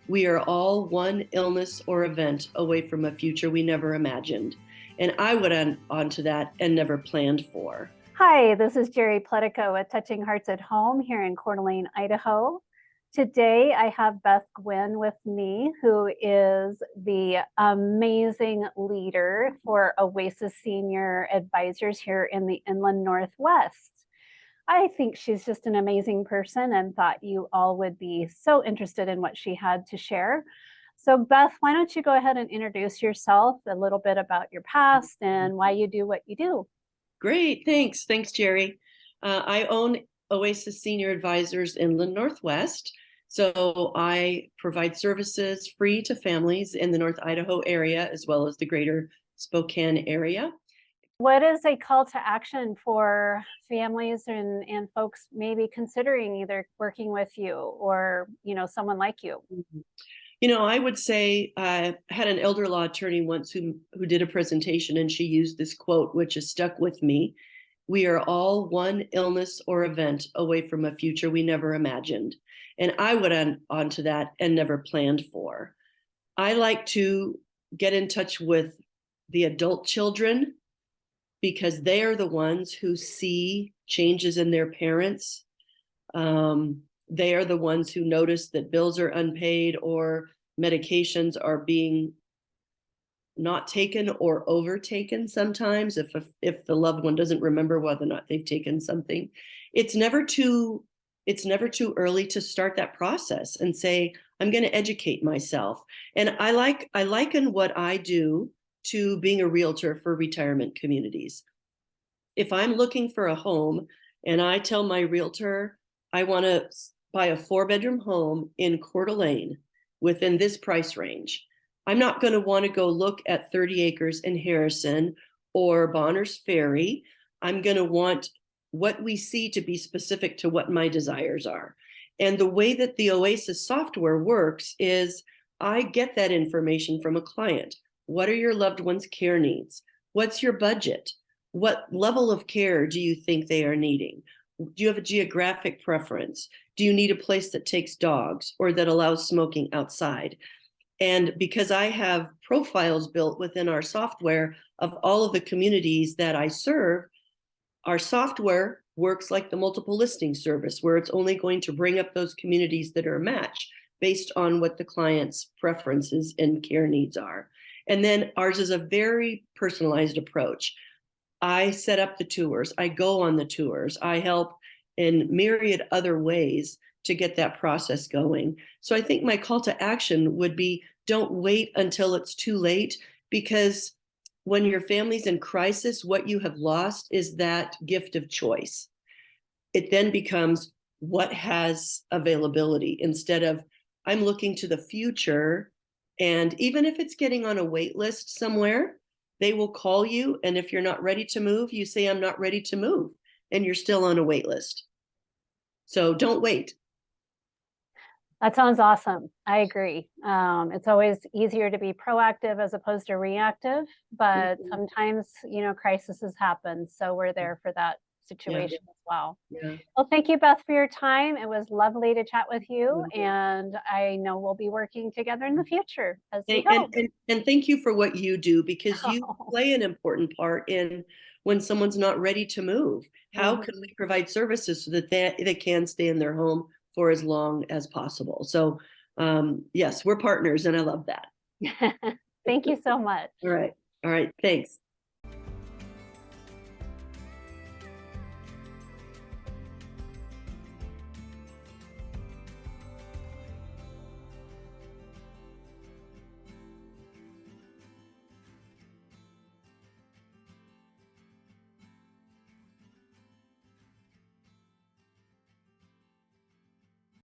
We are all one illness or event away from a future we never imagined. And I would add on to that, and never planned for. Hi, this is Jerry Pletico with Touching Hearts at Home here in Coeur d'Alene, Idaho. Today I have Beth Gwinn with me, who is the amazing leader for Oasis Senior Advisors here in the Inland Northwest. I think she's just an amazing person and thought you all would be so interested in what she had to share. So Beth, why don't you go ahead and introduce yourself, a little bit about your past and why you do what you do. Great, thanks. Thanks, Jerry. I own Oasis Senior Advisors in the Northwest. So I provide services free to families in the North Idaho area, as well as the greater Spokane area. What is a call to action for families and folks maybe considering either working with you or, someone like you? I would say I had an elder law attorney once who did a presentation, and she used this quote, which has stuck with me. We are all one illness or event away from a future we never imagined. And I would add on to that, and never planned for. I like to get in touch with the adult children because they are the ones who see changes in their parents. They are the ones who notice that bills are unpaid or medications are being not taken or overtaken sometimes if the loved one doesn't remember whether or not they've taken something. It's never too early to start that process and say, I'm going to educate myself. And I liken what I do to being a realtor for retirement communities. If I'm looking for a home and I tell my realtor I want to buy a 4-bedroom home in Coeur d'Alene within this price range, I'm not going to want to go look at 30 acres in Harrison or Bonner's Ferry. I'm going to want what we see to be specific to what my desires are. And the way that the Oasis software works is I get that information from a client. What are your loved one's care needs? What's your budget? What level of care do you think they are needing? Do you have a geographic preference? Do you need a place that takes dogs or that allows smoking outside? And because I have profiles built within our software of all of the communities that I serve, our software works like the multiple listing service, where it's only going to bring up those communities that are a match based on what the client's preferences and care needs are. And then ours is a very personalized approach. I set up the tours, I go on the tours, I help in myriad other ways to get that process going. So I think my call to action would be, don't wait until it's too late, because when your family's in crisis, what you have lost is that gift of choice. It then becomes what has availability instead of I'm looking to the future. And even if it's getting on a wait list somewhere, they will call you. And if you're not ready to move, you say, I'm not ready to move. And you're still on a wait list. So don't wait. That sounds awesome. I agree. It's always easier to be proactive as opposed to reactive, but sometimes, crises happen. So we're there for that situation as well. Yeah. Well, thank you, Beth, for your time. It was lovely to chat with you. And I know we'll be working together in the future as we hope. And thank you for what you do, because you play an important part in when someone's not ready to move. How can we provide services so that they can stay in their home for as long as possible? So yes, we're partners, and I love that. Thank you so much. All right. Thanks.